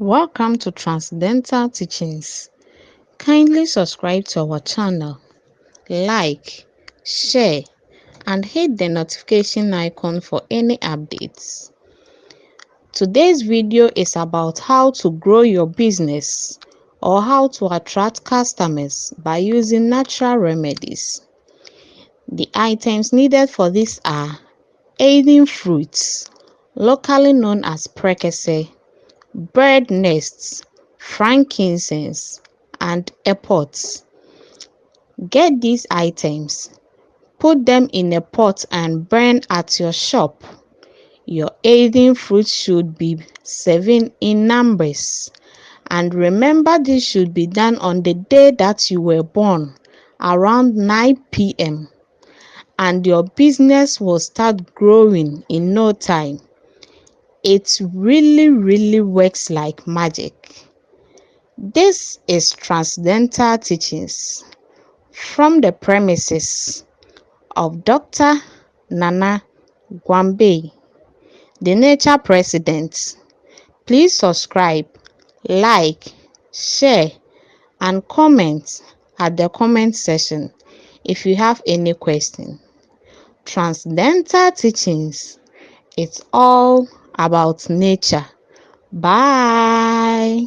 Welcome to Transcendental Teachings. Kindly subscribe to our channel, like, share, and hit the notification icon for any updates. Today's video is about how to grow your business or how to attract customers by using natural remedies. The items needed for this are aiding fruits, locally known as Prekese, bird nests, frankincense, and airpods. Get these items, put them in a pot and burn at your shop. Your aiding fruit should be 7 in numbers. And remember, this should be done on the day that you were born, around 9 p.m. And your business will start growing in no time. It really works like magic. This is Transcendental Teachings from the premises of Dr. Nana Gwambe, the Nature President. Please subscribe, like, share, and comment at the comment section if you have any question. Transcendental Teachings, it's all about nature. Bye.